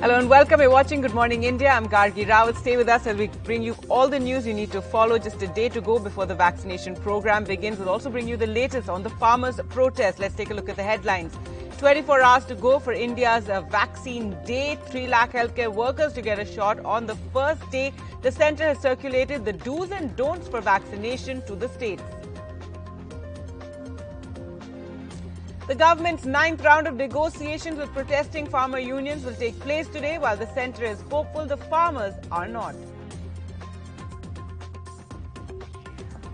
Hello and welcome. You're watching Good Morning India. I'm Gargi Rawat. Stay with us as we bring you all the news you need to follow just a day to go before the vaccination program begins. We'll also bring you the latest on the farmers' protest. Let's take a look at the headlines. 24 hours to go for India's vaccine day. 3 lakh healthcare workers to get a shot on the first day. The centre has circulated the do's and don'ts for vaccination to the states. The government's 9th round of negotiations with protesting farmer unions will take place today, while the centre is hopeful the farmers are not.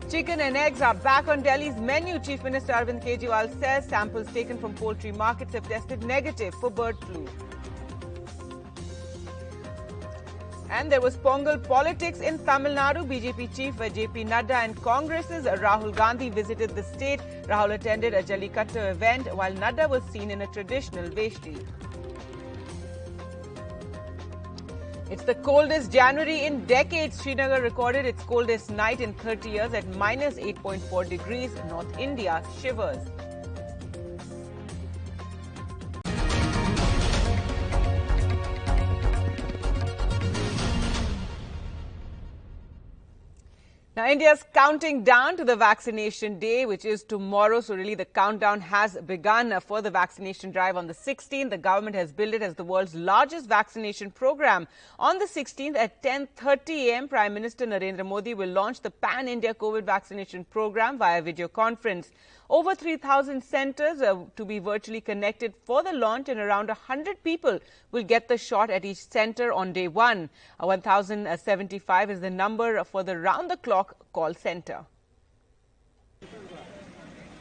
Chicken and eggs are back on Delhi's menu. Chief Minister Arvind Kejriwal says samples taken from poultry markets have tested negative for bird flu. And there was Pongal politics in Tamil Nadu. BJP chief JP Nada and Congress's Rahul Gandhi visited the state. Rahul attended a Jallikattu event while Nada was seen in a traditional veshti. It's the coldest January in decades. Srinagar recorded its coldest night in 30 years at minus 8.4 degrees. North India shivers. Now, India's counting down to the vaccination day, which is tomorrow. So really, the countdown has begun for the vaccination drive on the 16th. The government has billed it as the world's largest vaccination program. On the 16th at 10:30 a.m., Prime Minister Narendra Modi will launch the Pan-India COVID vaccination program via video conference. Over 3,000 centres to be virtually connected for the launch, and around 100 people will get the shot at each centre on day one. 1,075 is the number for the round-the-clock call centre.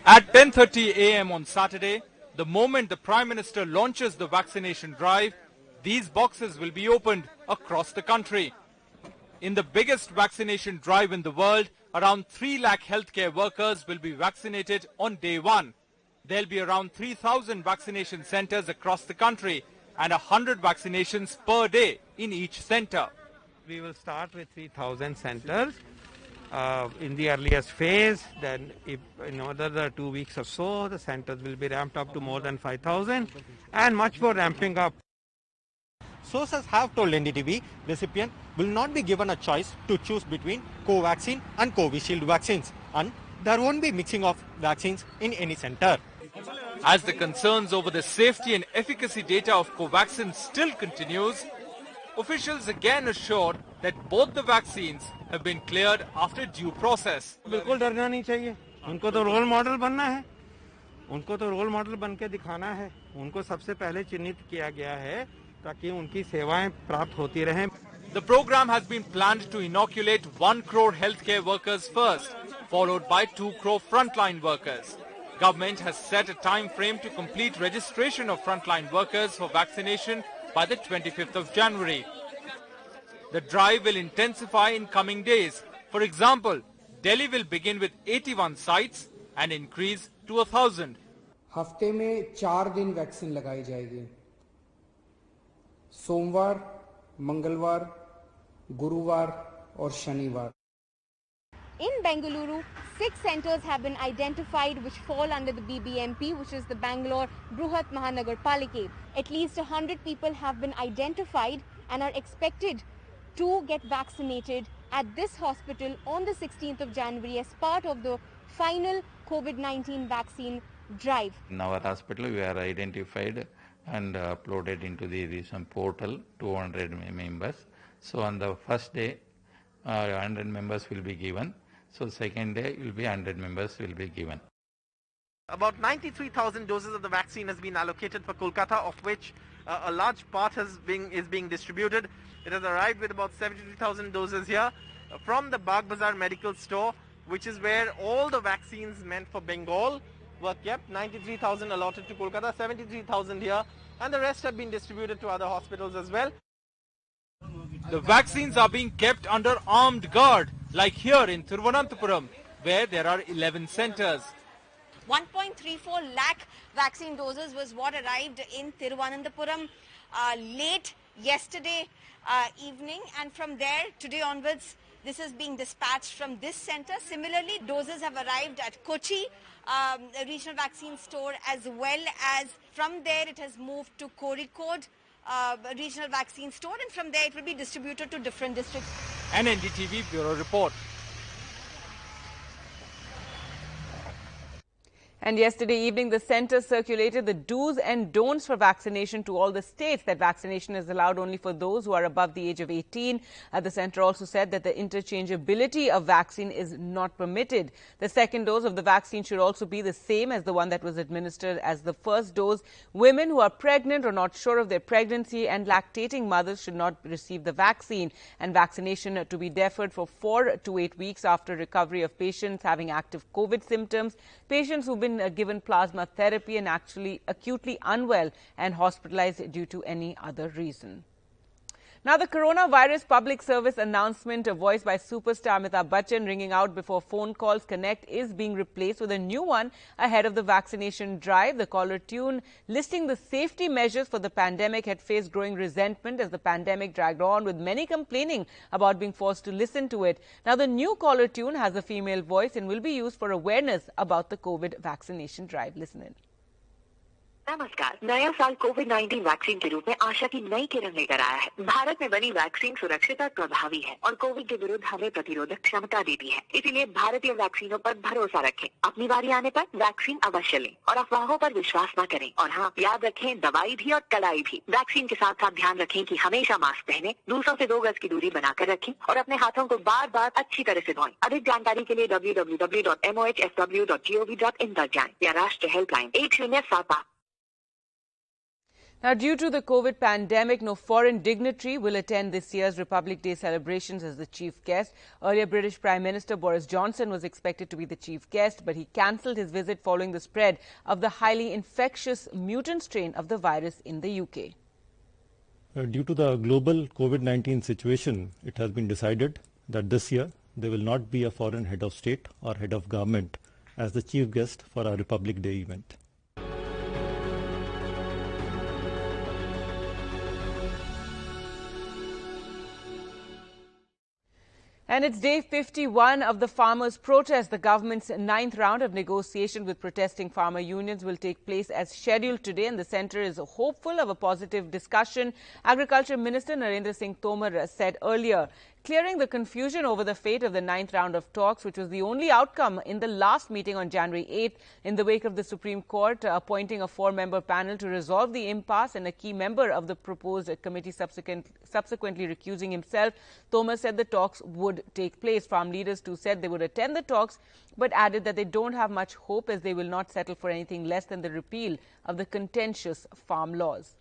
At 10:30 a.m. on Saturday, the moment the Prime Minister launches the vaccination drive, these boxes will be opened across the country. In the biggest vaccination drive in the world, around 3 lakh healthcare workers will be vaccinated on day one. There'll be around 3,000 vaccination centres across the country and 100 vaccinations per day in each centre. We will start with 3,000 centres in the earliest phase. Then in another 2 weeks or so, the centres will be ramped up to more than 5,000 and much more ramping up. Sources have told NDTV recipient will not be given a choice to choose between Covaxin and Covishield vaccines, and there won't be mixing of vaccines in any centre. As the concerns over the safety and efficacy data of Covaxin still continues, officials again assured that both the vaccines have been cleared after due process. बिल्कुल डरना नहीं चाहिए. उनको तो role model बनना है. उनको तो रोल मॉडल बन के दिखाना है. उनको सबसे पहले चिन्हित किया गया है ताकि उनकी सेवाएं प्राप्त होती रहें. The program has been planned to inoculate 1 crore healthcare workers first, followed by 2 crore frontline workers. Government has set a time frame to complete registration of frontline workers for vaccination by the 25th of January. The drive will intensify in coming days. For example, Delhi will begin with 81 sites and increase to 1,000. हफ्ते में 4 दिन vaccine लगाई जाएगी. सोमवार, मंगलवार, गुरुवार और शनिवार. In Bengaluru, 6 centres have been identified which fall under the BBMP, which is the Bangalore Bruhat Mahanagar Palike. At least 100 people have been identified and are expected to get vaccinated at this hospital on the 16th of January as part of the final COVID-19 vaccine drive. In our hospital, we are identified and uploaded into the recent portal 200 members. So on the first day, 100 members will be given. So second day will be 100 members will be given. About 93,000 doses of the vaccine has been allocated for Kolkata, of which a large part is being distributed. It has arrived with about 73,000 doses here from the Bagh Bazaar Medical Store, which is where all the vaccines meant for Bengal were kept. 93,000 allotted to Kolkata, 73,000 here, and the rest have been distributed to other hospitals as well. The vaccines are being kept under armed guard, like here in Thiruvananthapuram, where there are 11 centres. 1.34 lakh vaccine doses was what arrived in Thiruvananthapuram late yesterday evening, and from there today onwards this is being dispatched from this centre. Similarly, doses have arrived at Kochi regional vaccine store, as well as from there it has moved to Kozhikode, regional vaccine store, and from there it will be distributed to different districts. An NDTV Bureau Report. And yesterday evening, the centre circulated the do's and don'ts for vaccination to all the states, that vaccination is allowed only for those who are above the age of 18. The centre also said that the interchangeability of vaccine is not permitted. The second dose of the vaccine should also be the same as the one that was administered as the first dose. Women who are pregnant or not sure of their pregnancy and lactating mothers should not receive the vaccine. And vaccination to be deferred for 4 to 8 weeks after recovery of patients having active COVID symptoms, patients who've been given plasma therapy and actually acutely unwell and hospitalized due to any other reason. Now, the coronavirus public service announcement voiced by superstar Amitabh Bachchan ringing out before phone calls connect is being replaced with a new one ahead of the vaccination drive. The caller tune listing the safety measures for the pandemic had faced growing resentment as the pandemic dragged on, with many complaining about being forced to listen to it. Now, the new caller tune has a female voice and will be used for awareness about the COVID vaccination drive. Listen in. नमस्कार। नया साल कोविड-19 vaccine के रूप में आशा की नई किरण लेकर आया है। भारत में बनी वैक्सीन सुरक्षित और प्रभावी है और कोविड के विरुद्ध हमें प्रतिरोधक क्षमता देती है। इसीलिए भारतीय वैक्सीनों पर भरोसा रखें। अपनी बारी आने पर वैक्सीन अवश्य लें और अफवाहों पर विश्वास न करें। और हाँ, याद रखें, दवाई भी और कड़ाई भी। वैक्सीन के साथ साथ ध्यान रखें कि हमेशा मास्क पहने, दूसरों से 2 गज की दूरी बनाकर रखें और अपने हाथों को बार-बार अच्छी तरह से धोएं। अधिक जानकारी के लिए www.mohfw.gov.in पर जाएं या राष्ट्रीय helpline 1075। Now, due to the COVID pandemic, no foreign dignitary will attend this year's Republic Day celebrations as the chief guest. Earlier, British Prime Minister Boris Johnson was expected to be the chief guest, but he cancelled his visit following the spread of the highly infectious mutant strain of the virus in the UK. Due to the global COVID-19 situation, it has been decided that this year there will not be a foreign head of state or head of government as the chief guest for our Republic Day event. And it's day 51 of the farmers' protest. The government's 9th round of negotiation with protesting farmer unions will take place as scheduled today, and the centre is hopeful of a positive discussion. Agriculture Minister Narendra Singh Tomar said earlier, clearing the confusion over the fate of the 9th round of talks, which was the only outcome in the last meeting on January 8th, in the wake of the Supreme Court appointing a 4-member panel to resolve the impasse, and a key member of the proposed committee subsequently recusing himself. Tomar said the talks would take place. Farm leaders too said they would attend the talks, but added that they don't have much hope as they will not settle for anything less than the repeal of the contentious farm laws.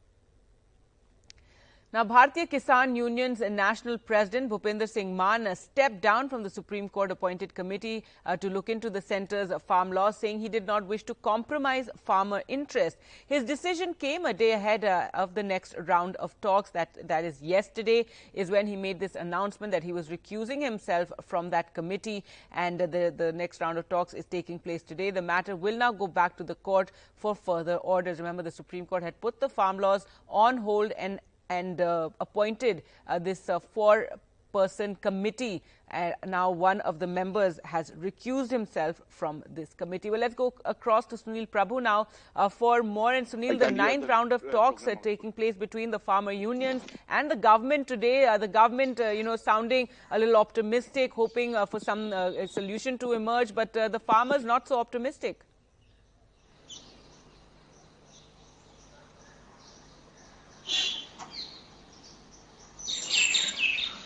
Now, Bharatiya Kisan Union's National President Bhupinder Singh Maan stepped down from the Supreme Court appointed committee to look into the centre's farm laws, saying he did not wish to compromise farmer interest. His decision came a day ahead of the next round of talks. That is yesterday is when he made this announcement that he was recusing himself from that committee, and the next round of talks is taking place today. The matter will now go back to the court for further orders. Remember, the Supreme Court had put the farm laws on hold and appointed this 4-person committee. Now one of the members has recused himself from this committee. Well, let's go across to Sunil Prabhu now for more. And Sunil, the 9th round of talks are taking place between the farmer unions and the government today. The government, sounding a little optimistic, hoping for some solution to emerge, but the farmers not so optimistic.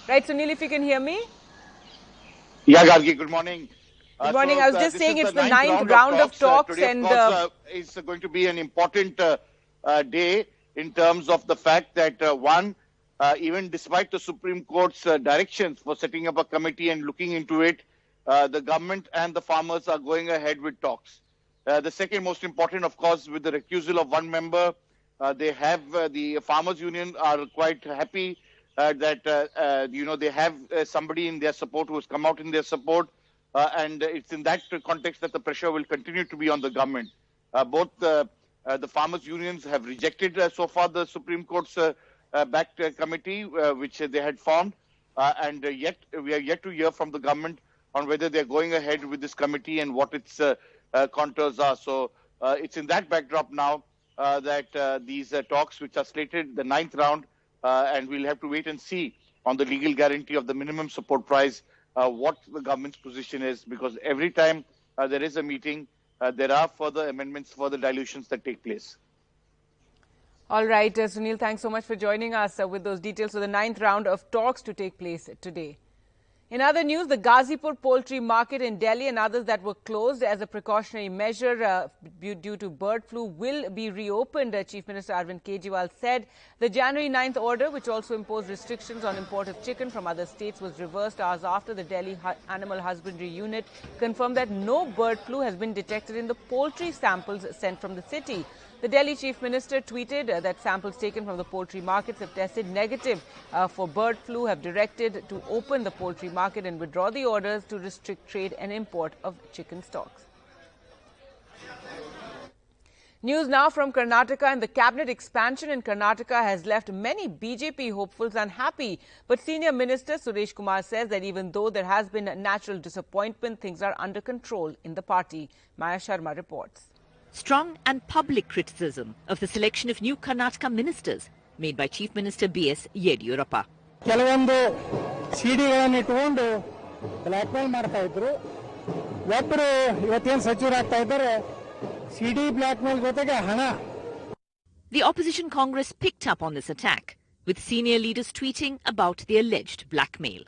Right, Sunil, if you can hear me? Yeah, Gargi, good morning. Good morning. I was just saying it's the 9th round of talks. Today, and of course, it's going to be an important day in terms of the fact that, even despite the Supreme Court's directions for setting up a committee and looking into it, the government and the farmers are going ahead with talks. The second most important, of course, with the recusal of one member, they have the farmers union are quite happy that they have somebody in their support who has come out in their support, and it's in that context that the pressure will continue to be on the government. Both the farmers unions have rejected so far the Supreme Court's backed committee which they had formed, and yet we are yet to hear from the government on whether they are going ahead with this committee and what its contours are. So it's in that backdrop now that these talks, which are slated the 9th round, and we'll have to wait and see on the legal guarantee of the minimum support price, what the government's position is, because every time there is a meeting, there are further amendments, further dilutions that take place. All right, Sunil, thanks so much for joining us with those details. So the 9th round of talks to take place today. In other news, the Ghazipur poultry market in Delhi and others that were closed as a precautionary measure due to bird flu will be reopened. Chief Minister Arvind Kejriwal said the January 9th order, which also imposed restrictions on import of chicken from other states, was reversed hours after the Delhi Animal Husbandry Unit confirmed that no bird flu has been detected in the poultry samples sent from the city. The Delhi Chief Minister tweeted that samples taken from the poultry markets have tested negative for bird flu, have directed to open the poultry market and withdraw the orders to restrict trade and import of chicken stocks. News now from Karnataka, and the cabinet expansion in Karnataka has left many BJP hopefuls unhappy. But Senior Minister Suresh Kumar says that even though there has been natural disappointment, things are under control in the party. Maya Sharma reports. Strong and public criticism of the selection of new Karnataka ministers made by Chief Minister B.S. Yediyurappa. ಕೆಲವೊಂದು ಸಿಡಿಗಳನ್ನು ಇಟ್ಟುಕೊಂಡು black mail ಮಾಡ್ತಾ ಇದ್ರು. ಒಬ್ಬರು ಇವತ್ತೇನು ಸಚಿವರಾಗ್ತಾ ಇದ್ದಾರೆ ಸಿಡಿ black mail ಜೊತೆಗೆ ಹಣ. The opposition Congress picked up on this attack, with senior leaders tweeting about the alleged blackmail.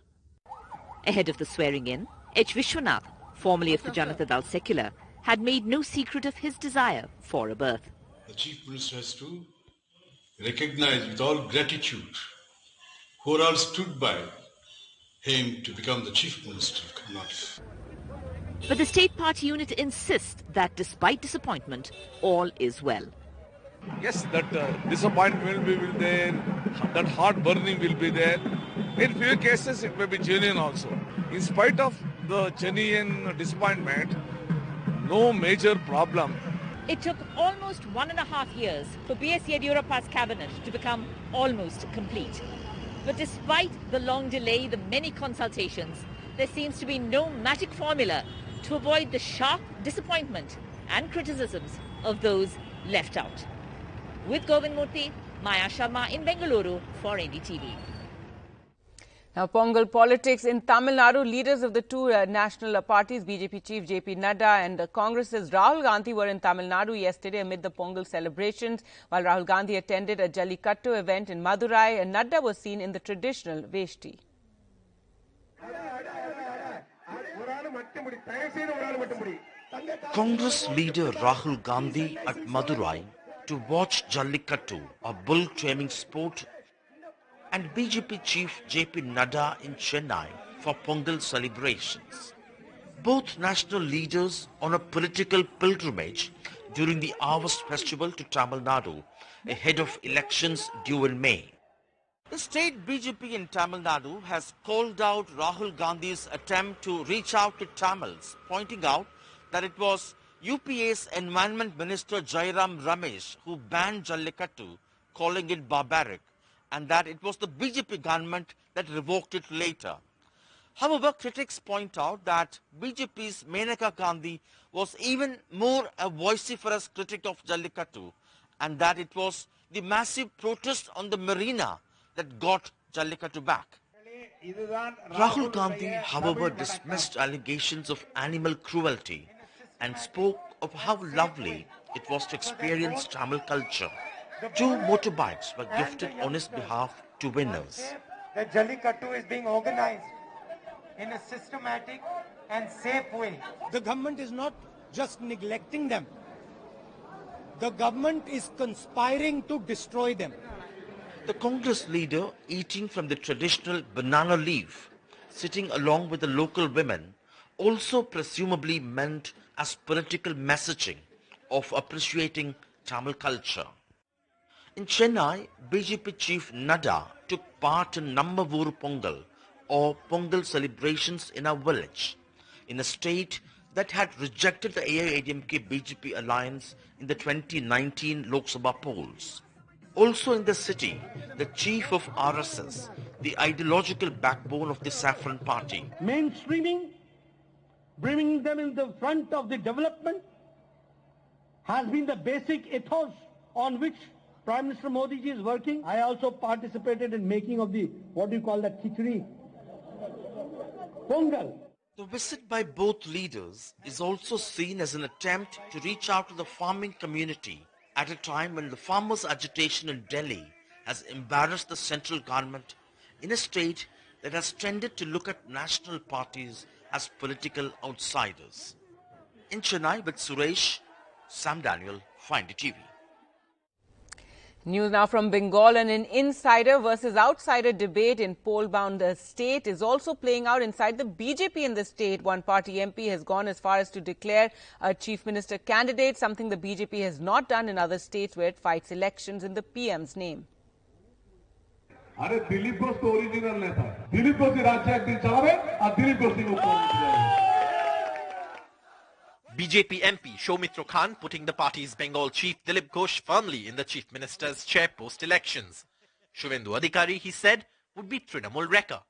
Ahead of the swearing-in, H. Vishwanath, formerly of the Janata Dal Secular, had made no secret of his desire for a birth. The Chief Minister has to recognize with all gratitude who all stood by him to become the Chief Minister of Karnataka. But the state party unit insists that despite disappointment, all is well. Yes, that disappointment will be there, that heart burning will be there. In few cases, it may be genuine also. In spite of the genuine disappointment, no major problem. It took almost 1.5 years for B.S. Yediyurappa's cabinet to become almost complete. But despite the long delay, the many consultations, there seems to be no magic formula to avoid the sharp disappointment and criticisms of those left out. With Govind Murthy, Maya Sharma in Bengaluru for NDTV. Now, Pongal politics in Tamil Nadu. Leaders of the two national parties, BJP chief JP Nada and Congress's Rahul Gandhi, were in Tamil Nadu yesterday amid the Pongal celebrations. While Rahul Gandhi attended a Jallikattu event in Madurai, and Nada was seen in the traditional veshti. Congress leader Rahul Gandhi at Madurai to watch Jallikattu, a bull taming sport, and BJP chief JP Nada in Chennai for Pongal celebrations. Both national leaders on a political pilgrimage during the harvest festival to Tamil Nadu ahead of elections due in May. The state BJP in Tamil Nadu has called out Rahul Gandhi's attempt to reach out to Tamils, pointing out that it was UPA's Environment Minister Jairam Ramesh who banned Jallikattu, calling it barbaric, and that it was the BJP government that revoked it later. However, critics point out that BJP's Menaka Gandhi was even more a vociferous critic of Jallikattu, and that it was the massive protest on the marina that got Jallikattu back. Rahul Gandhi, however, dismissed allegations of animal cruelty and spoke of how lovely it was to experience Tamil culture. 2 motorbikes were gifted on his behalf to winners. The Jallikattu is being organized in a systematic and safe way. The government is not just neglecting them. The government is conspiring to destroy them. The Congress leader, eating from the traditional banana leaf, sitting along with the local women, also presumably meant as political messaging of appreciating Tamil culture. In Chennai, BJP chief Nada took part in Nammavuru Pongal, or Pongal celebrations in a village, in a state that had rejected the AIADMK-BJP alliance in the 2019 Lok Sabha polls. Also in the city, the chief of RSS, the ideological backbone of the Saffron Party, Mainstreaming, bringing them in the front of the development, has been the basic ethos on which Prime Minister Modi ji is working. I also participated in making of the, what do you call that, khichdi? Pongal. The visit by both leaders is also seen as an attempt to reach out to the farming community at a time when the farmers' agitation in Delhi has embarrassed the central government in a state that has tended to look at national parties as political outsiders. In Chennai with Suresh, Sam Daniel, Find TV. News now from Bengal, and an insider versus outsider debate in poll-bound state is also playing out inside the BJP in the state. One party MP has gone as far as to declare a chief minister candidate, something the BJP has not done in other states where it fights elections in the PM's name. अरे दिलीप घोष तो original नेता दिलीप घोष राज्य एक दिन चलावे और दिलीप घोष को ऊपर BJP MP Shomitra Khan putting the party's Bengal chief Dilip Ghosh firmly in the chief minister's chair post-elections. Shuvendu Adhikari, he said, would be Trinamool wrecker.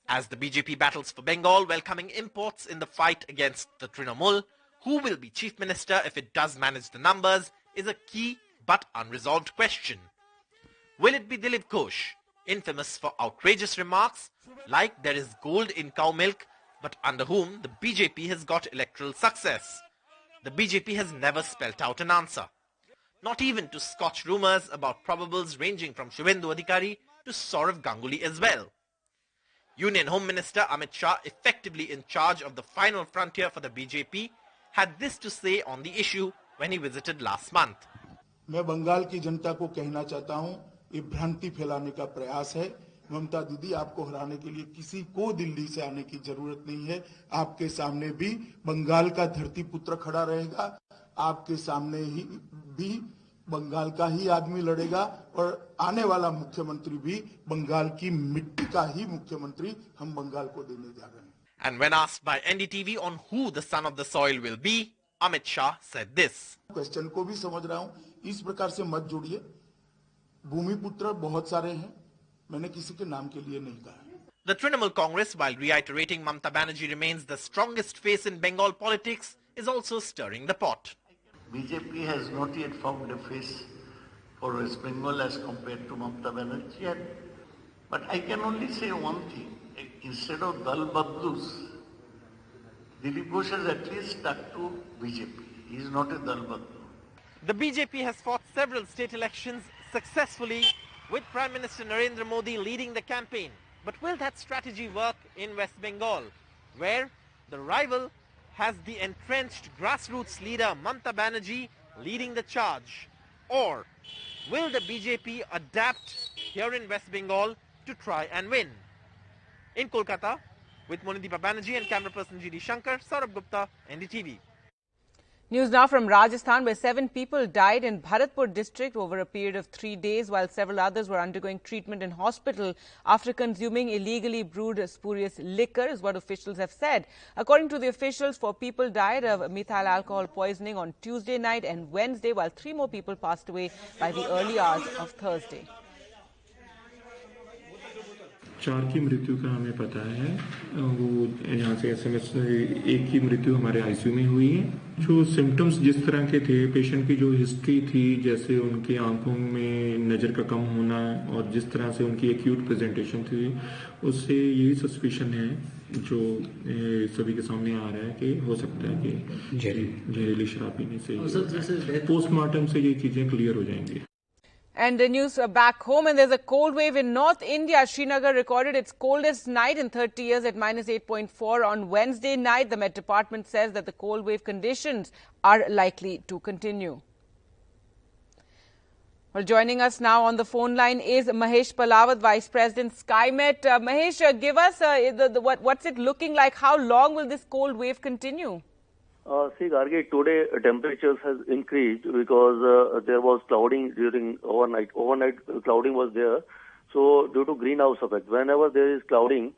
As the BJP battles for Bengal, welcoming imports in the fight against the Trinamool, who will be chief minister if it does manage the numbers is a key but unresolved question. Will it be Dilip Ghosh, infamous for outrageous remarks like there is gold in cow milk, but under whom the BJP has got electoral success? The BJP has never spelt out an answer, not even to scotch rumours about probables ranging from Shuvendu Adhikari to Saurav Ganguly as well. Union Home Minister Amit Shah, effectively in charge of the final frontier for the BJP, had this to say on the issue when he visited last month. मैं बंगाल की जनता को कहना चाहता हूं, ये भ्रांति फैलाने का प्रयास है। ममता दीदी, आपको हराने के लिए किसी को दिल्ली से आने की जरूरत नहीं है। आपके सामने भी बंगाल का धरती पुत्र खड़ा रहेगा। आपके सामने ही भी बंगाल का ही आदमी लड़ेगा और आने वाला मुख्यमंत्री भी बंगाल की मिट्टी का ही मुख्यमंत्री हम बंगाल को देने जा रहे हैं। And when asked by NDTV on who the son of the soil will be, Amit Shah said this. Question को भी समझ रहा हूं, इस प्रकार से मत जोड़िए। भूमिपुत्र बहुत सारे हैं, मैंने किसी के नाम के लिए नहीं कहा। The Trinamool Congress, while reiterating Mamata Banerjee remains the strongest face in Bengal politics, is also stirring the pot. BJP has not yet found a face for West Bengal as compared to Mamata Banerjee. But I can only say one thing. Instead of Dal Badlus, Dilip Ghosh has at least stuck to BJP. He is not a Dal Badlu. The BJP has fought several state elections successfully, with Prime Minister Narendra Modi leading the campaign. But will that strategy work in West Bengal, where the rival has the entrenched grassroots leader Mamata Banerjee leading the charge? Or will the BJP adapt here in West Bengal to try and win? In Kolkata, with Monideepa Banerjee and camera person G.D. Shankar, Saurabh Gupta, NDTV. News now from Rajasthan, where 7 people died in Bharatpur district over a period of 3 days, while several others were undergoing treatment in hospital after consuming illegally brewed spurious liquor, is what officials have said. According to the officials, 4 people died of methyl alcohol poisoning on Tuesday night and Wednesday, while 3 more people passed away by the early hours of Thursday. 4 की मृत्यु का हमें पता है, वो यहाँ से SMS 1 की मृत्यु हमारे आईसीयू में हुई है। जो सिम्टम्स जिस तरह के थे, पेशेंट की जो हिस्ट्री थी, जैसे उनकी आंखों में नज़र का कम होना और जिस तरह से उनकी एक्यूट प्रेजेंटेशन थी, उससे यही सस्पिशन है जो सभी के सामने आ रहा है कि हो सकता है कि जहरीली शराब पीने से पोस्टमार्टम से ये चीज़ें क्लियर हो जाएंगी। And the news back home, and there's a cold wave in North India. Srinagar recorded its coldest night in 30 years at -8.4 on Wednesday night. The Met Department says that the cold wave conditions are likely to continue. Well, joining us now on the phone line is Mahesh Palawat, Vice President, SkyMet. Mahesh, give us what's it looking like? How long will this cold wave continue? See, Gargi, today temperatures has increased because there was clouding during overnight. Overnight clouding was there. So due to greenhouse effect, whenever there is clouding,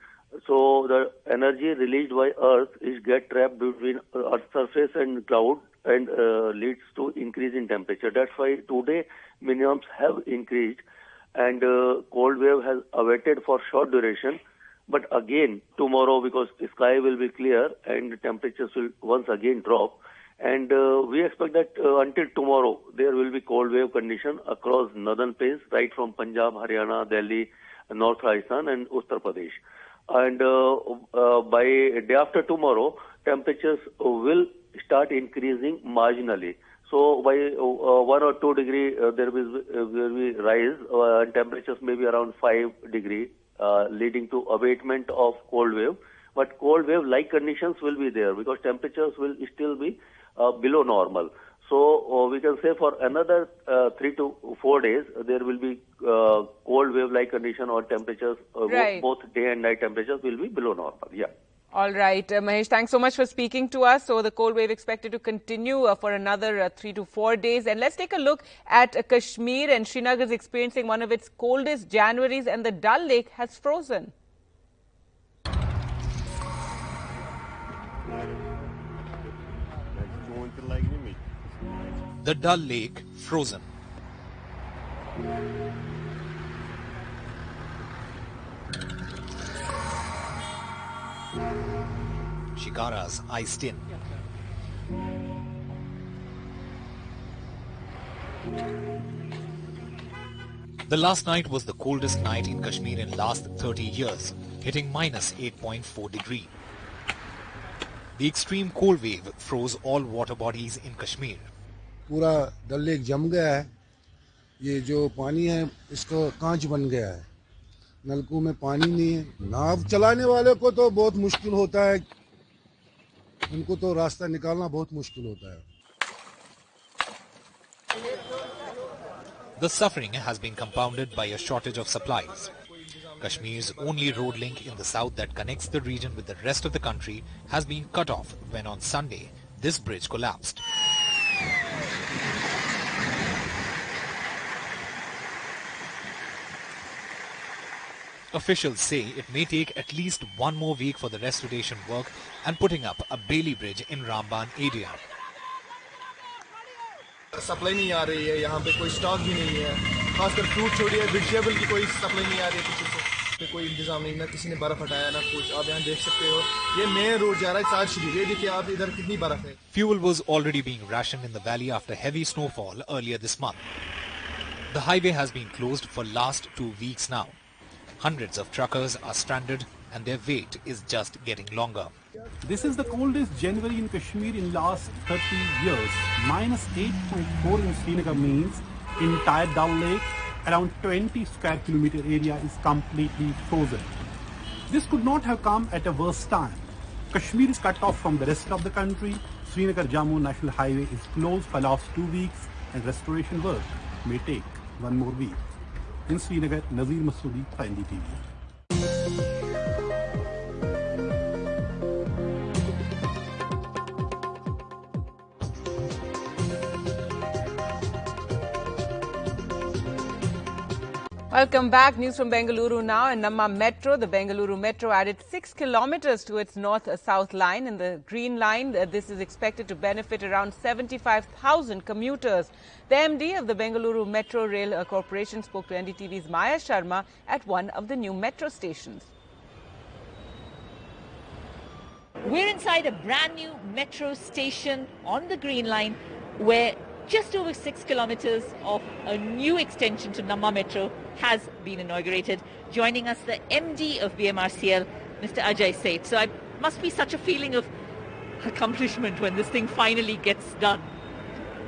so the energy released by Earth is get trapped between Earth's surface and cloud and leads to increase in temperature. That's why today minimums have increased. and cold wave has abated for short duration. But again, tomorrow, because the sky will be clear and the temperatures will once again drop, and we expect that until tomorrow, there will be cold wave condition across northern plains, right from Punjab, Haryana, Delhi, North Rajasthan and Uttar Pradesh. And by day after tomorrow, temperatures will start increasing marginally. So by 1 or 2 degree, there will be rise, and temperatures may be around 5 degree, leading to abatement of cold wave. But cold wave-like conditions will be there because temperatures will still be below normal. So we can say for another 3 to 4 days, there will be cold wave-like condition or temperatures, both day and night temperatures will be below normal. Yeah. All right, Mahesh, thanks so much for speaking to us. So the cold wave expected to continue for another 3 to 4 days. And let's take a look at Kashmir, and Srinagar is experiencing one of its coldest Januaries, and the Dal Lake has frozen. The Dal Lake frozen. Shikaras iced in. The last night was the coldest night in Kashmir in last 30 years, hitting minus 8.4 degree. The extreme cold wave froze all water bodies in Kashmir. पूरा डल lake जम गया है. ये जो पानी है इसको कांच बन गया है. नलकों में पानी नहीं है. नाव चलाने वाले को तो बहुत मुश्किल होता है. उनको तो रास्ता निकालना बहुत मुश्किल होता है. The suffering has been compounded by a shortage of supplies. Kashmir's only road link in the south that connects the region with the rest of the country has been cut off when on Sunday this bridge collapsed. Officials say it may take at least one more week for the restoration work and putting up a Bailey bridge in Ramban area. Supply नहीं आ रही है, यहाँ पे कोई stock भी नहीं है, खासकर फ्रूट छोड़िए वेजिटेबल की कोई सप्लाई नहीं आ रही है, किसी को कोई इंतजाम नहीं, ना किसी ने बर्फ हटाया ना कुछ. आप यहाँ देख सकते हो ये मेन रोड जा रहा है साथ श्री, ये देखिए आप इधर कितनी बर्फ है. Fuel was already being rationed in the valley after heavy snowfall earlier this month. The highway has been closed for last 2 weeks now. Hundreds of truckers are stranded and their wait is just getting longer. This is the coldest January in Kashmir in last 30 years. Minus 8.4 in Srinagar means entire Dal Lake, around 20 square kilometer area is completely frozen. This could not have come at a worse time. Kashmir is cut off from the rest of the country. Srinagar-Jammu National Highway is closed for last 2 weeks and restoration work may take 1 more week. In Srinagar, Nazir Masoodi for NDTV. Welcome back. News from Bengaluru now. And Namma Metro, the Bengaluru Metro added 6 kilometers to its north-south line. In the Green Line, this is expected to benefit around 75,000 commuters. The MD of the Bengaluru Metro Rail Corporation spoke to NDTV's Maya Sharma at one of the new metro stations. We're inside a brand new metro station on the Green Line where just over 6 kilometers of a new extension to Namma Metro has been inaugurated. Joining us, the MD of BMRCL, Mr. Ajay Seth. So it must be such a feeling of accomplishment when this thing finally gets done.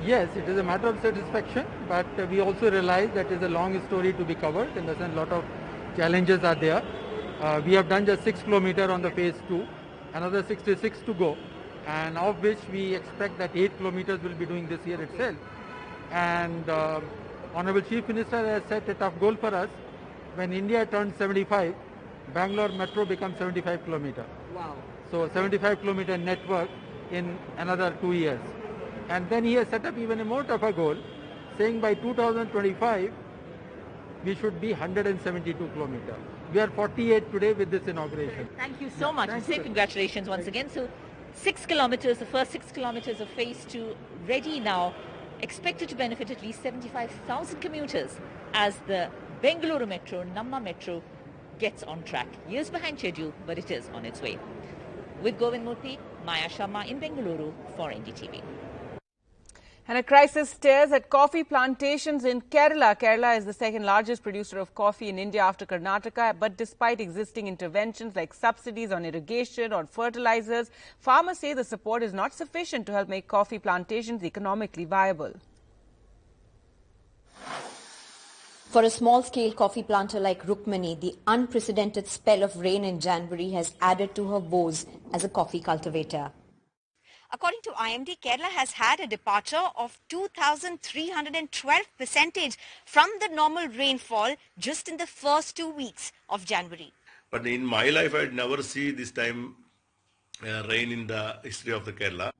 Yes, it is a matter of satisfaction, but we also realize that it is a long story to be covered. In the sense, a lot of challenges are there. We have done just 6 kilometers on the phase 2, another 66 to go, and of which we expect that 8 kilometers will be doing this year itself. And Honorable Chief Minister has set a tough goal for us. When India turns 75, Bangalore Metro becomes 75 kilometers. Wow. So 75 kilometer network in another 2 years. And then he has set up even a more tougher goal, saying by 2025, we should be 172 kilometers. We are 48 today with this inauguration. Thank you so much. And say congratulations once again. So 6 kilometers, the first 6 kilometers of phase 2 ready now, expected to benefit at least 75,000 commuters as the Bengaluru Metro, Namma Metro, gets on track. Years behind schedule, but it is on its way. With Govind Murthy, Maya Sharma in Bengaluru for NDTV. And a crisis stares at coffee plantations in Kerala. Kerala is the second largest producer of coffee in India after Karnataka. But despite existing interventions like subsidies on irrigation or fertilizers, farmers say the support is not sufficient to help make coffee plantations economically viable. For a small-scale coffee planter like Rukmani, the unprecedented spell of rain in January has added to her woes as a coffee cultivator. According to IMD, Kerala has had a departure of 2,312% from the normal rainfall just in the first 2 weeks of January. But in my life, I'd never see this time rain in the history of the Kerala.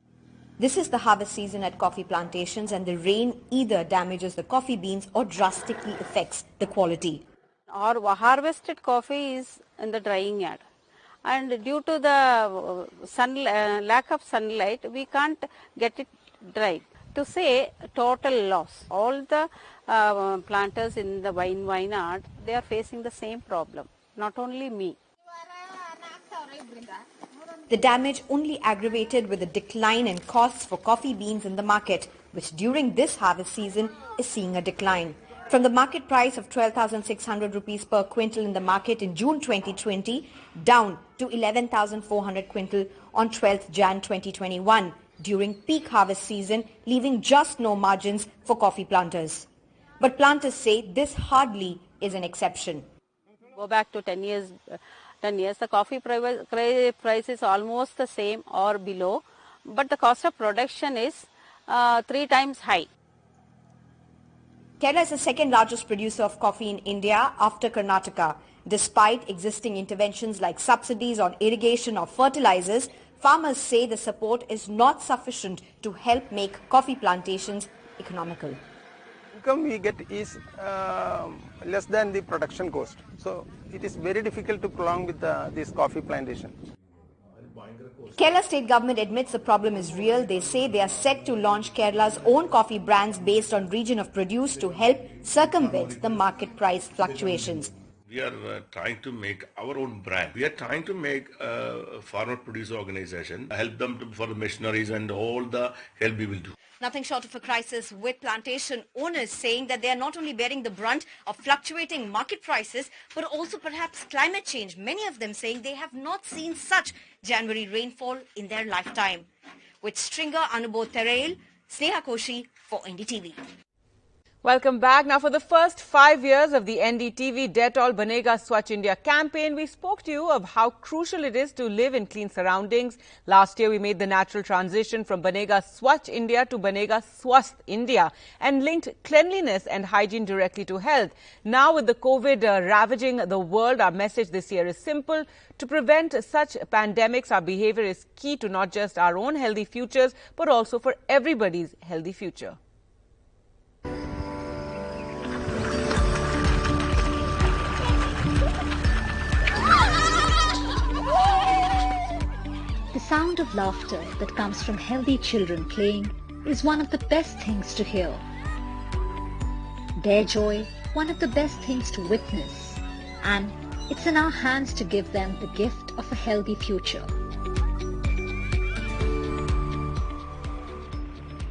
This is the harvest season at coffee plantations, and the rain either damages the coffee beans or drastically affects the quality. Our harvested coffee is in the drying yard. And due to the lack of sunlight, we can't get it dried. To say total loss, all the planters in the vineyard, they are facing the same problem, not only me. The damage only aggravated with a decline in costs for coffee beans in the market, which during this harvest season is seeing a decline. From the market price of 12,600 rupees per quintal in the market in June 2020, down to 11,400 quintal on 12th Jan 2021 during peak harvest season, leaving just no margins for coffee planters. But planters say this hardly is an exception. Go back to 10 years, the coffee price is almost the same or below, but the cost of production is 3 times high. Kerala is the second largest producer of coffee in India after Karnataka. Despite existing interventions like subsidies on irrigation or fertilizers, farmers say the support is not sufficient to help make coffee plantations economical. Income we get is less than the production cost. So it is very difficult to prolong with this coffee plantation. Kerala state government admits the problem is real. They say they are set to launch Kerala's own coffee brands based on region of produce to help circumvent the market price fluctuations. We are trying to make our own brand. We are trying to make a farmer producer organization, help them for the machineries and all the help we will do. Nothing short of a crisis, with plantation owners saying that they are not only bearing the brunt of fluctuating market prices, but also perhaps climate change. Many of them saying they have not seen such January rainfall in their lifetime. With stringer Anubodh Terail, Sneha Koshi for NDTV. Welcome back. Now, for the first 5 years of the NDTV Dettol Banega Swachh India campaign, we spoke to you of how crucial it is to live in clean surroundings. Last year, we made the natural transition from Banega Swachh India to Banega Swasth India and linked cleanliness and hygiene directly to health. Now, with the COVID ravaging the world, our message this year is simple. To prevent such pandemics, our behavior is key to not just our own healthy futures, but also for everybody's healthy future. The sound of laughter that comes from healthy children playing is one of the best things to hear. Their joy, one of the best things to witness. And it's in our hands to give them the gift of a healthy future.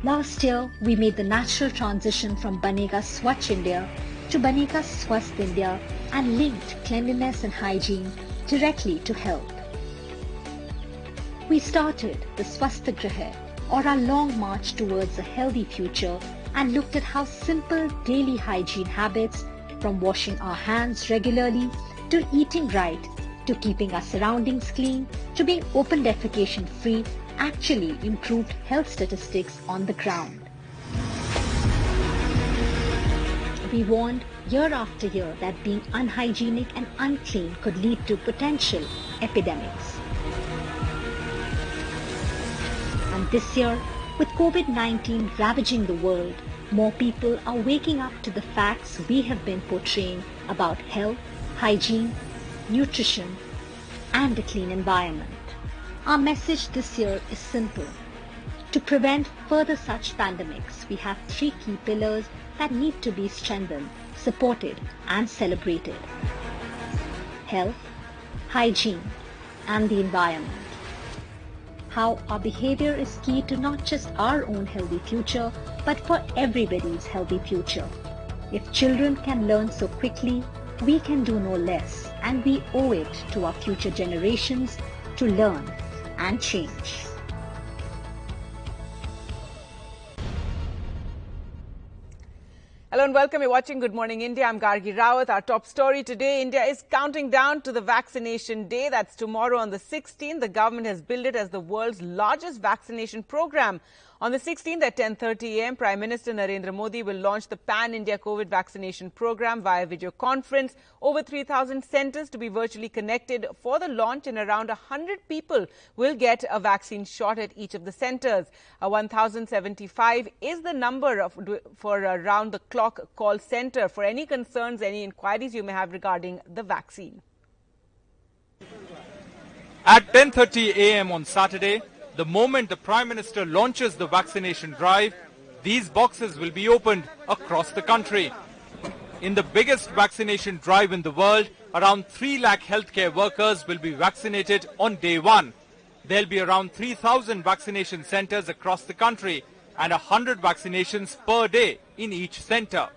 Last year, we made the natural transition from Banega Swachh India to Banega Swasth India and linked cleanliness and hygiene directly to health. We started the Swasthagraha, or our long march towards a healthy future, and looked at how simple daily hygiene habits, from washing our hands regularly, to eating right, to keeping our surroundings clean, to being open defecation free, actually improved health statistics on the ground. We warned year after year that being unhygienic and unclean could lead to potential epidemics. And this year, with COVID-19 ravaging the world, more people are waking up to the facts we have been portraying about health, hygiene, nutrition, and a clean environment. Our message this year is simple. To prevent further such pandemics, we have 3 key pillars that need to be strengthened supported and celebrated. Health, hygiene, and the environment. How our behavior is key to not just our own healthy future, but for everybody's healthy future. If children can learn so quickly, we can do no less, and we owe it to our future generations to learn and change. Hello and welcome. You're watching Good Morning India. I'm Gargi Rawat. Our top story today, India is counting down to the vaccination day. That's tomorrow on the 16th. The government has billed it as the world's largest vaccination program. On the 16th at 10:30 a.m., Prime Minister Narendra Modi will launch the Pan-India COVID vaccination program via video conference. Over 3,000 centres to be virtually connected for the launch, and around 100 people will get a vaccine shot at each of the centres. 1,075 is the number for round-the-clock call centre for any concerns, any inquiries you may have regarding the vaccine. At 10:30 a.m. on Saturday, the moment the Prime Minister launches the vaccination drive, these boxes will be opened across the country. In the biggest vaccination drive in the world, around 3 lakh healthcare workers will be vaccinated on day one. There'll be around 3,000 vaccination centres across the country and 100 vaccinations per day in each centre.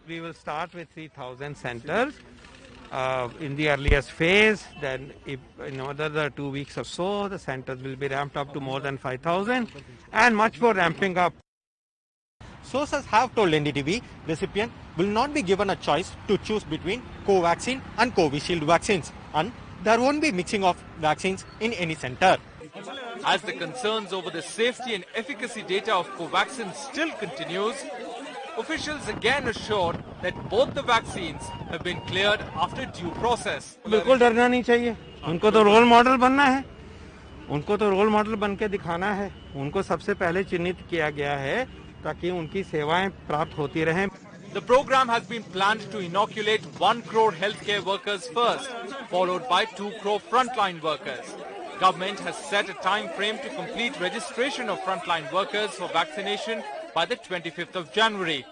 We will start with 3,000 centres. In the earliest phase, then if in another 2 weeks or so, the centres will be ramped up to more than 5,000 and much more ramping up. Sources have told NDTV recipient will not be given a choice to choose between Covaxin and Covishield vaccines, and there won't be mixing of vaccines in any centre. As the concerns over the safety and efficacy data of Covaxin still continues, officials again assured that both the vaccines have been cleared after due process. बिल्कुल डरना नहीं चाहिए. उनको तो role model बनना है. उनको तो रोल मॉडल बन के दिखाना है. उनको सबसे पहले चिन्हित किया गया है ताकि उनकी सेवाएं प्राप्त होती रहें. The program has been planned to inoculate 1 crore healthcare workers first, followed by 2 crore frontline workers. Government has set a time frame to complete registration of frontline workers for vaccination by the 25th of January.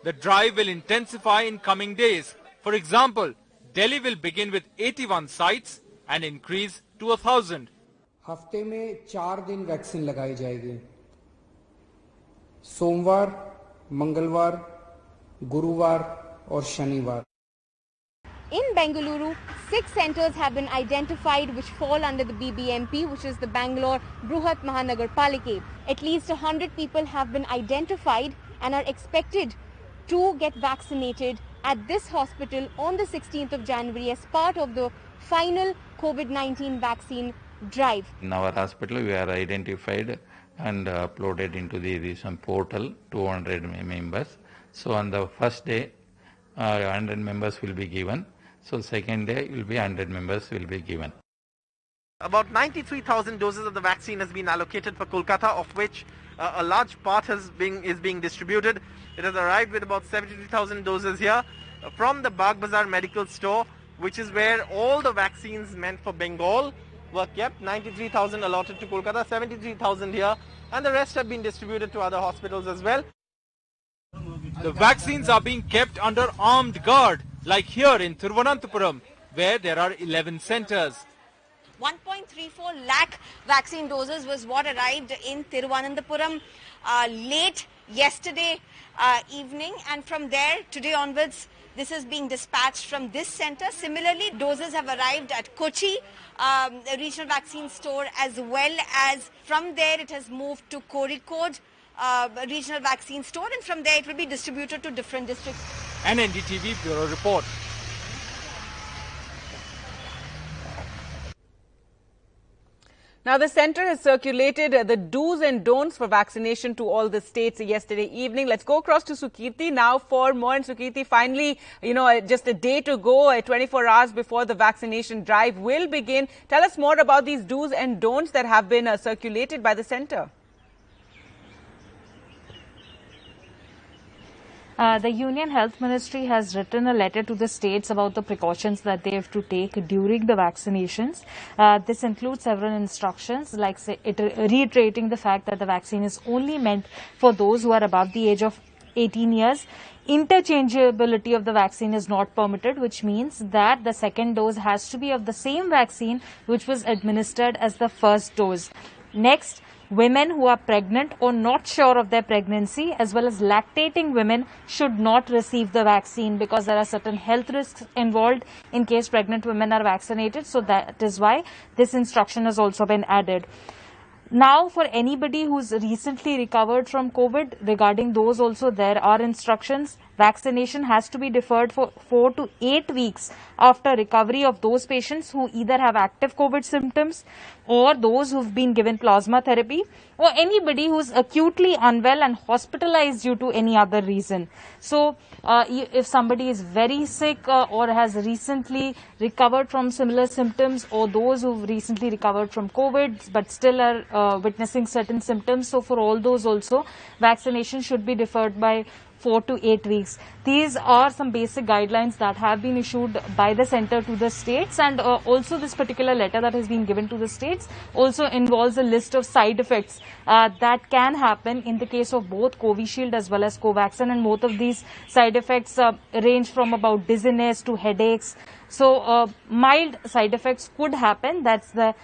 The drive will intensify in coming days. For example, Delhi will begin with 81 sites and increase to 1,000. हफ्ते में 4 दिन vaccine लगाई जाएगी. सोमवार, मंगलवार, गुरुवार और शनिवार. In Bengaluru, 6 centres have been identified which fall under the BBMP, which is the Bangalore Bruhat Mahanagar Palike. At least 100 people have been identified and are expected to get vaccinated at this hospital on the 16th of January as part of the final COVID-19 vaccine drive. In our hospital, we are identified and uploaded into the recent portal 200 members. So on the first day, 100 members will be given. So second day will be 100 members will be given. About 93,000 doses of the vaccine has been allocated for Kolkata, of which a large part is being distributed. It has arrived with about 73,000 doses here from the Bagh Bazaar Medical Store, which is where all the vaccines meant for Bengal were kept. 93,000 allotted to Kolkata, 73,000 here, and the rest have been distributed to other hospitals as well. The vaccines are being kept under armed guard, like here in Thiruvananthapuram, where there are 11 centres. 1.34 lakh vaccine doses was what arrived in Thiruvananthapuram late yesterday evening, and from there today onwards this is being dispatched from this centre. Similarly, doses have arrived at Kochi regional vaccine store, as well as from there it has moved to Kozhikode regional vaccine store, and from there it will be distributed to different districts. An NDTV Bureau report. Now, the centre has circulated the do's and don'ts for vaccination to all the states yesterday evening. Let's go across to Sukirti now for more. And Sukirti, finally, just a day to go, 24 hours before the vaccination drive will begin. Tell us more about these do's and don'ts that have been circulated by the centre. The Union Health Ministry has written a letter to the states about the precautions that they have to take during the vaccinations. This includes several instructions, like reiterating the fact that the vaccine is only meant for those who are above the age of 18 years. Interchangeability of the vaccine is not permitted, which means that the second dose has to be of the same vaccine which was administered as the first dose. Next, women who are pregnant or not sure of their pregnancy, as well as lactating women, should not receive the vaccine because there are certain health risks involved in case pregnant women are vaccinated. So that is why this instruction has also been added. Now, for anybody who's recently recovered from COVID, regarding those also there are instructions. Vaccination has to be deferred for 4 to 8 weeks after recovery of those patients who either have active COVID symptoms or those who've been given plasma therapy, or anybody who's acutely unwell and hospitalized due to any other reason. So, if somebody is very sick or has recently recovered from similar symptoms, or those who've recently recovered from COVID but still are witnessing certain symptoms, so for all those also, vaccination should be deferred by 4 to 8 weeks. These are some basic guidelines that have been issued by the center to the states, and also this particular letter that has been given to the states also involves a list of side effects that can happen in the case of both Covishield as well as Covaxin, and both of these side effects range from about dizziness to headaches. So mild side effects could happen. That's the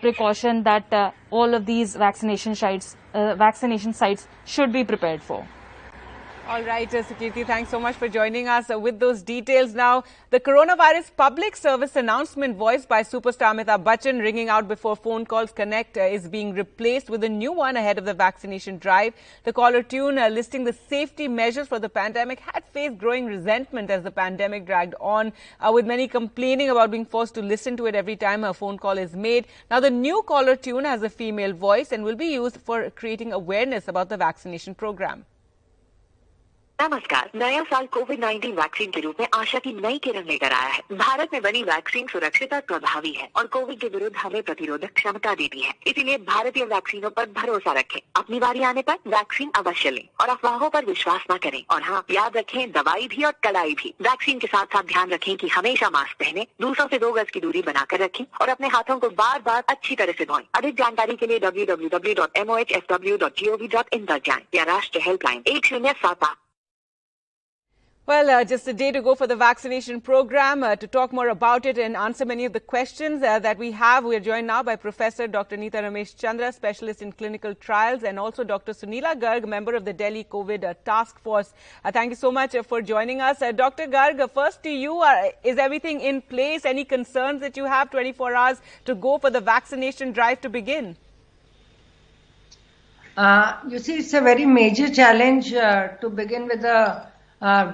precaution that all of these vaccination sites should be prepared for. All right, Sukirti, thanks so much for joining us with those details. Now, the coronavirus public service announcement voiced by superstar Amitabh Bachchan ringing out before phone calls connect is being replaced with a new one ahead of the vaccination drive. The caller tune listing the safety measures for the pandemic had faced growing resentment as the pandemic dragged on, with many complaining about being forced to listen to it every time a phone call is made. Now, the new caller tune has a female voice and will be used for creating awareness about the vaccination program. नमस्कार। नया साल कोविड-19 vaccine के रूप में आशा की नई किरण लेकर आया है। भारत में बनी वैक्सीन सुरक्षित और प्रभावी है और कोविड के विरुद्ध हमें प्रतिरोधक क्षमता देती है। इसीलिए भारतीय वैक्सीनों पर भरोसा रखें। अपनी बारी आने पर वैक्सीन अवश्य लें और अफवाहों पर विश्वास न करें। और हाँ, याद रखें, दवाई भी और कड़ाई भी। वैक्सीन के साथ साथ ध्यान रखें कि हमेशा मास्क पहने, दूसरों से 2 गज की दूरी बनाकर रखें और अपने हाथों को बार-बार अच्छी तरह से धोएं। अधिक जानकारी के लिए www.mohfw.gov.in पर जाएं या राष्ट्रीय helpline 1078। Well, just a day to go for the vaccination program. To talk more about it and answer many of the questions that we have, we are joined now by Professor Dr. Neeta Ramesh Chandra, specialist in clinical trials, and also Dr. Sunila Garg, member of the Delhi COVID task force. Thank you so much for joining us. Dr. Garg, first to you, is everything in place? Any concerns that you have 24 hours to go for the vaccination drive to begin? You see, it's a very major challenge to begin with the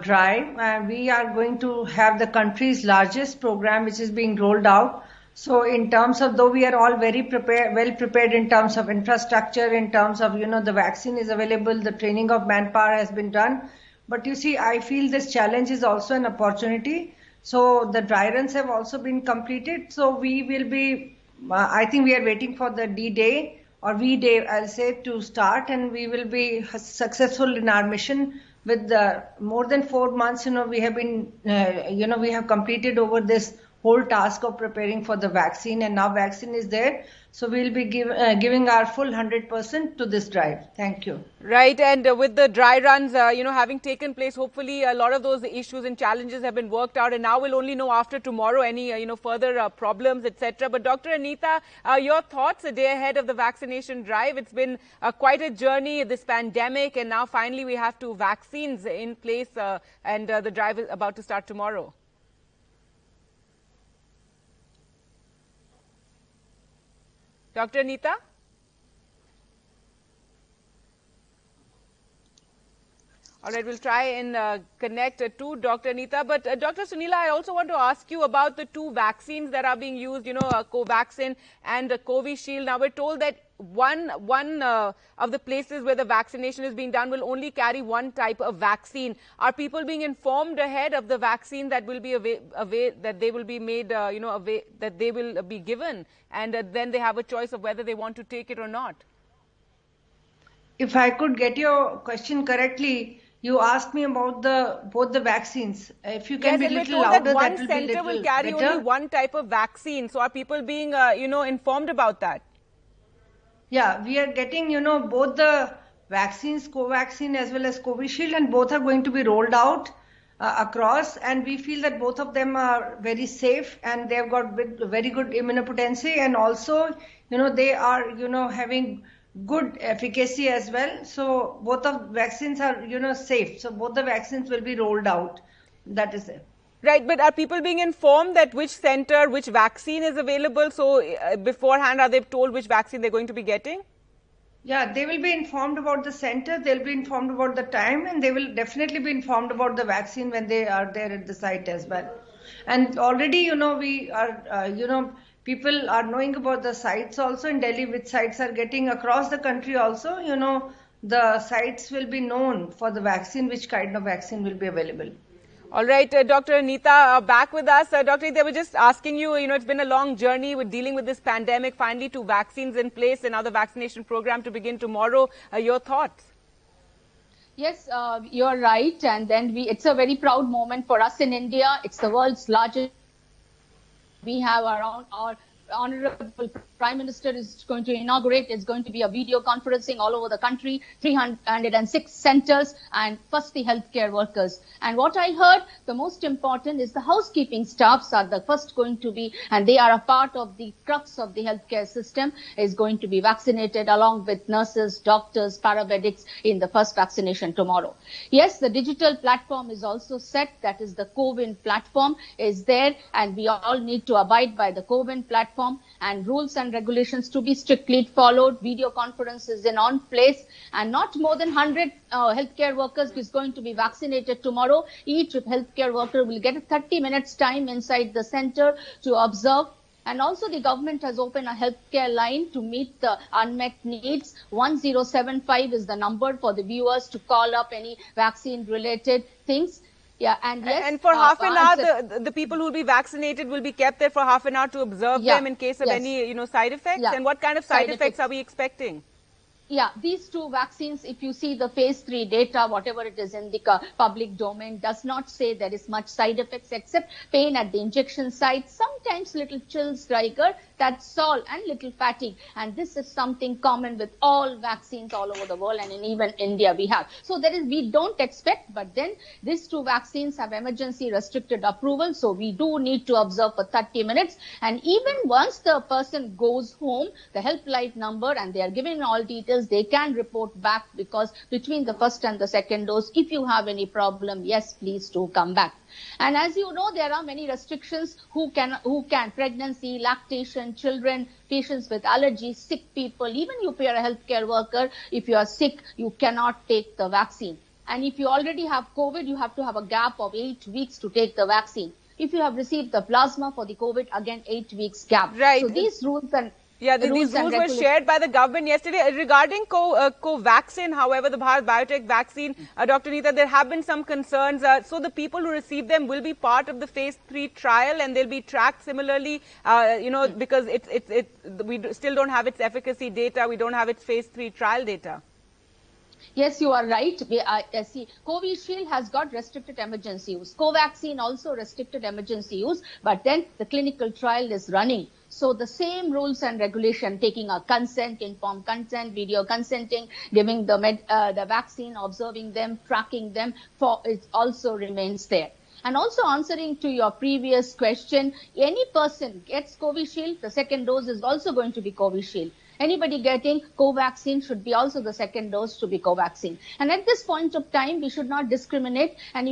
drive, and we are going to have the country's largest program which is being rolled out. So in terms of, though we are all very well prepared in terms of infrastructure, in terms of, the vaccine is available, the training of manpower has been done. But you see, I feel this challenge is also an opportunity. So the dry runs have also been completed. So we will be, I think we are waiting for the D-Day or V-Day, I'll say, to start, and we will be successful in our mission. With more than 4 months, we have been, we have completed over this whole task of preparing for the vaccine, and now vaccine is there. So we'll be giving our full 100% to this drive. Thank you. Right, and with the dry runs, having taken place, hopefully a lot of those issues and challenges have been worked out, and now we'll only know after tomorrow any, further problems, etc. But Dr. Anita, your thoughts a day ahead of the vaccination drive? It's been quite a journey, this pandemic, and now finally we have 2 vaccines in place, and the drive is about to start tomorrow. Dr. Anita? All right, we'll try and connect to Dr. Anita. But Dr. Sunila, I also want to ask you about the 2 vaccines that are being used, Covaxin and Covishield. Now, we're told that one of the places where the vaccination is being done will only carry one type of vaccine. Are people being informed ahead of the vaccine that will be that they will be made, that they will be given, and then they have a choice of whether they want to take it or not? If I could get your question correctly, you asked me about both the vaccines. If you can be a little louder, that will be a little better. One center will carry only one type of vaccine. So are people being, informed about that? Yeah, we are getting, both the vaccines, Covaxin as well as Covishield, and both are going to be rolled out across, and we feel that both of them are very safe and they've got very good immunopotency, and also, they are, having good efficacy as well. So both of vaccines are, safe. So both the vaccines will be rolled out. That is it. Right, but are people being informed that which center, which vaccine is available? So beforehand, are they told which vaccine they're going to be getting? Yeah, they will be informed about the center, they'll be informed about the time, and they will definitely be informed about the vaccine when they are there at the site as well. And already, we are, people are knowing about the sites also in Delhi, which sites are getting across the country also, the sites will be known for the vaccine, which kind of vaccine will be available. All right, Dr. Anita, back with us. Dr. Anita, we're just asking you, it's been a long journey with dealing with this pandemic, finally 2 vaccines in place and now the vaccination program to begin tomorrow. Your thoughts? Yes, you're right. And then it's a very proud moment for us in India. It's the world's largest. We have around our Honorable Prime Minister is going to inaugurate. It's going to be a video conferencing all over the country, 306 centers, and first the healthcare workers. And what I heard, the most important is the housekeeping staffs are the first going to be, and they are a part of the crux of the healthcare system, is going to be vaccinated along with nurses, doctors, paramedics in the first vaccination tomorrow. Yes, the digital platform is also set. That is the CoWIN platform is there, and we all need to abide by the CoWIN platform, and rules and regulations to be strictly followed. Video conferences in on place, and not more than 100 healthcare workers is going to be vaccinated tomorrow. Each healthcare worker will get a 30 minutes time inside the center to observe. And also the government has opened a healthcare line to meet the unmet needs. 1075 is the number for the viewers to call up any vaccine related things. Yeah, and yes, and for half an hour, the people who will be vaccinated will be kept there for half an hour to observe them in case of any, side effects. Yeah. And what kind of side effects are we expecting? Yeah, these 2 vaccines, if you see the phase 3 data, whatever it is in the public domain, does not say there is much side effects except pain at the injection site, sometimes little chills, Riker, that's all, and little fatigue. And this is something common with all vaccines all over the world, and in even India we have. So we don't expect, but then these 2 vaccines have emergency restricted approval. So we do need to observe for 30 minutes. And even once the person goes home, the helpline number, and they are given all details, they can report back, because between the first and the second dose, if you have any problem, yes, please do come back. And as you know, there are many restrictions who can pregnancy, lactation, children, patients with allergies, sick people. Even if you are a healthcare worker, if you are sick, you cannot take the vaccine. And if you already have COVID, you have to have a gap of 8 weeks to take the vaccine. If you have received the plasma for the COVID, again 8 weeks gap. Right. So these rules and these rules were shared by the government yesterday. Regarding Covaxin, however, the Bharat Biotech vaccine, Dr. Nita, there have been some concerns. So the people who receive them will be part of the phase 3 trial, and they'll be tracked similarly, because we still don't have its efficacy data. We don't have its phase 3 trial data. Yes, you are right. See, Covishield has got restricted emergency use. Covaxin also restricted emergency use, but then the clinical trial is running. So the same rules and regulation, taking a consent, informed consent, video consenting, giving the vaccine, observing them, tracking them, it also remains there. And also answering to your previous question, any person gets Covishield, the second dose is also going to be Covishield. Anybody getting Covaxin should be also the second dose to be Covaxin. And at this point of time, we should not discriminate. And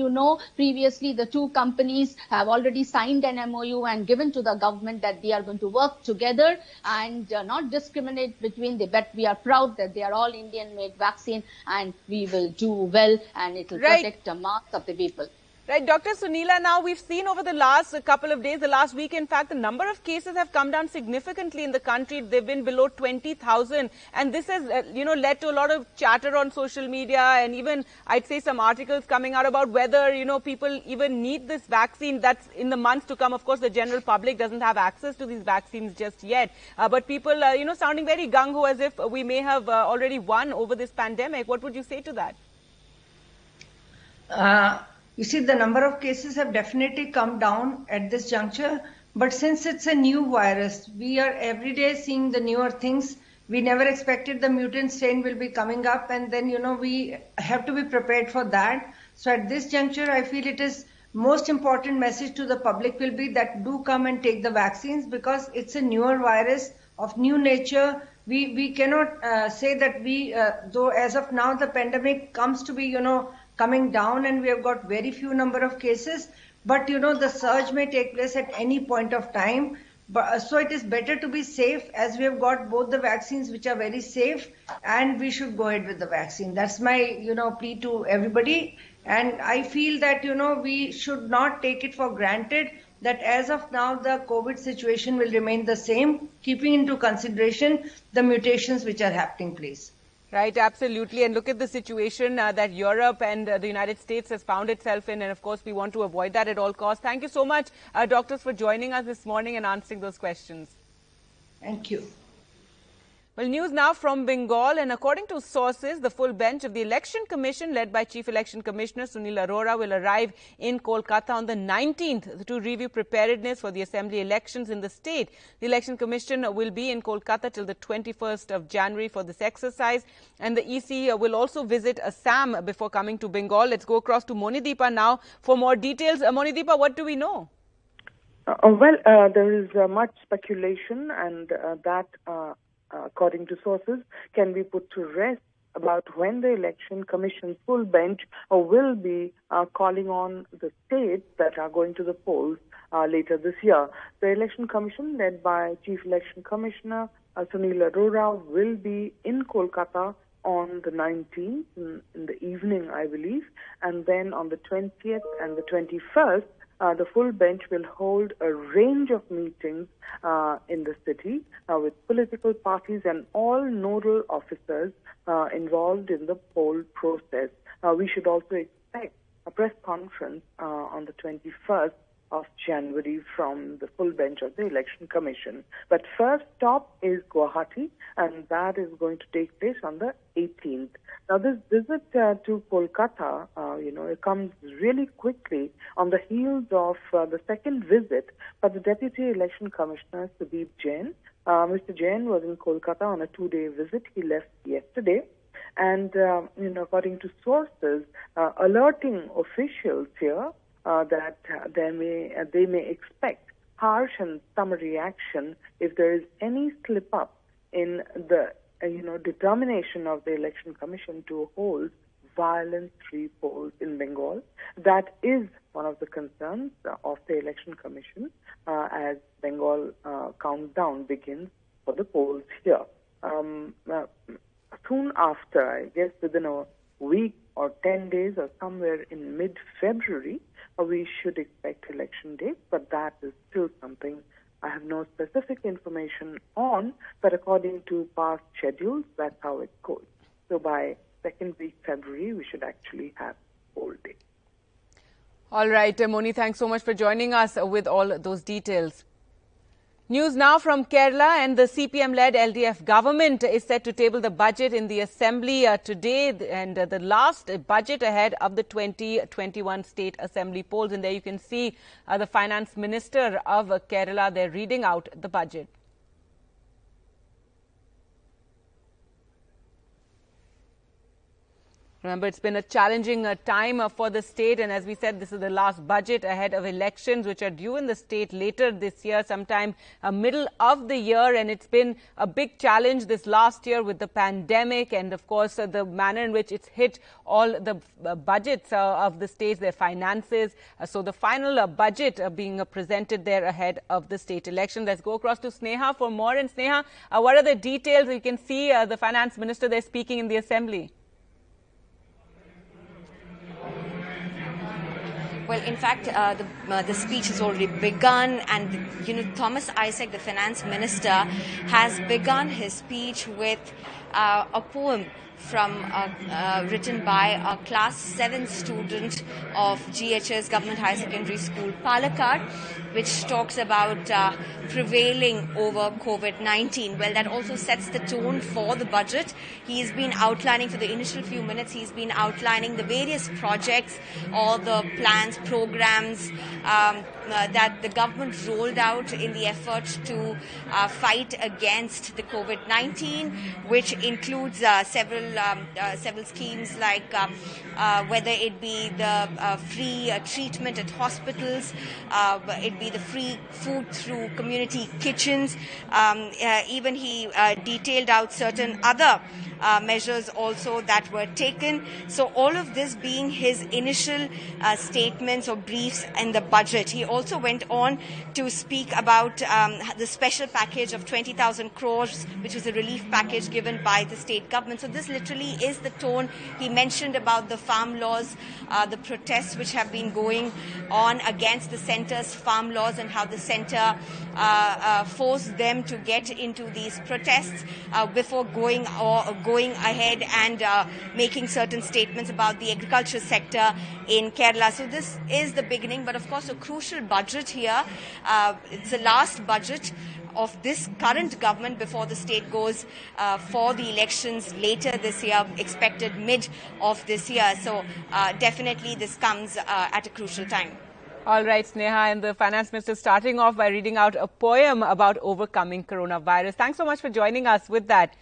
previously the 2 companies have already signed an MOU and given to the government that they are going to work together and not discriminate between them. But we are proud that they are all Indian-made vaccine, and we will do well, and it will protect the mass of the people. Right, Dr. Sunila, now we've seen over the last couple of days, the last week, in fact, the number of cases have come down significantly in the country. They've been below 20,000. And this has, led to a lot of chatter on social media, and even, I'd say, some articles coming out about whether, people even need this vaccine. That's in the months to come. Of course, the general public doesn't have access to these vaccines just yet. But people, sounding very gung-ho as if we may have already won over this pandemic. What would you say to that? You see, the number of cases have definitely come down at this juncture. But since it's a new virus, we are every day seeing the newer things We never expected the mutant strain will be coming up, and then, we have to be prepared for that. So at this juncture, I feel it is most important message to the public will be that do come and take the vaccines, because it's a newer virus of new nature. We cannot say that though as of now the pandemic comes to be, coming down and we have got very few number of cases, but the surge may take place at any point of time. So it is better to be safe, as we have got both the vaccines which are very safe, and we should go ahead with the vaccine. That's my, plea to everybody. And I feel that, we should not take it for granted that as of now the COVID situation will remain the same, keeping into consideration the mutations which are happening, please. Right, absolutely. And look at the situation that Europe and the United States has found itself in. And of course, we want to avoid that at all costs. Thank you so much, doctors, for joining us this morning and answering those questions. Thank you. Well, news now from Bengal, and according to sources, the full bench of the Election Commission led by Chief Election Commissioner Sunil Arora will arrive in Kolkata on the 19th to review preparedness for the assembly elections in the state. The Election Commission will be in Kolkata till the 21st of January for this exercise, and the EC will also visit Assam before coming to Bengal. Let's go across to Monideepa now for more details. Monideepa, what do we know? There is much speculation, and that according to sources, can be put to rest about when the Election Commission's full bench will be calling on the states that are going to the polls later this year. The Election Commission, led by Chief Election Commissioner Sunil Arora, will be in Kolkata on the 19th in the evening, I believe, and then on the 20th and the 21st, the full bench will hold a range of meetings in the city with political parties and all nodal officers involved in the poll process. We should also expect a press conference on the 21st of January from the full bench of the Election Commission. But first stop is Guwahati, and that is going to take place on the 18th. Now, this visit to Kolkata, it comes really quickly on the heels of the second visit by the Deputy Election Commissioner, Sudeep Jain. Mr. Jain was in Kolkata on a 2-day visit. He left yesterday. And, according to sources, alerting officials here that they may expect harsh and summary action if there is any slip-up in the determination of the Election Commission to hold violence-free polls in Bengal. That is one of the concerns of the Election Commission as Bengal countdown begins for the polls here. Soon after, I guess within a week or 10 days or somewhere in mid-February, we should expect election dates, but that is still something I have no specific information on, but according to past schedules, that's how it goes. So by second week February, we should actually have poll day. All right, Moni, thanks so much for joining us with all those details. News now from Kerala, and the CPM-led LDF government is set to table the budget in the Assembly today, and the last budget ahead of the 2021 State Assembly polls. And there you can see the Finance Minister of Kerala there reading out the budget. Remember, it's been a challenging time for the state, and as we said, this is the last budget ahead of elections which are due in the state later this year, sometime middle of the year. And it's been a big challenge this last year with the pandemic and, of course, the manner in which it's hit all the budgets of the states, their finances. So the final budget being presented there ahead of the state election. Let's go across to Sneha for more. And Sneha, what are the details? You can see the Finance Minister there speaking in the Assembly. Well, in fact, the speech has already begun, and Thomas Isaac, the finance minister, has begun his speech with a poem written by a class 7 student of GHS Government Higher Secondary School, Palakkad, which talks about prevailing over COVID-19. Well, that also sets the tone for the budget. He's been outlining, for the initial few minutes, he's been outlining the various projects, all the plans, programs that the government rolled out in the effort to fight against the COVID-19, which includes several schemes like whether it be the free treatment at hospitals, it be the free food through community kitchens. Even he detailed out certain other measures also that were taken. So all of this being his initial statements or briefs in the budget. He also went on to speak about the special package of 20,000 crores, which was a relief package given by the state government. So this literally is the tone. He mentioned about the farm laws, the protests which have been going on against the centre's farm laws, and how the centre forced them to get into these protests before going ahead and making certain statements about the agriculture sector in Kerala. So this is the beginning, but of course a crucial budget here. It's the last budget of this current government before the state goes for the elections later this year, expected mid of this year. So definitely this comes at a crucial time. All right, Sneha, and the Finance Minister starting off by reading out a poem about overcoming coronavirus. Thanks so much for joining us with that.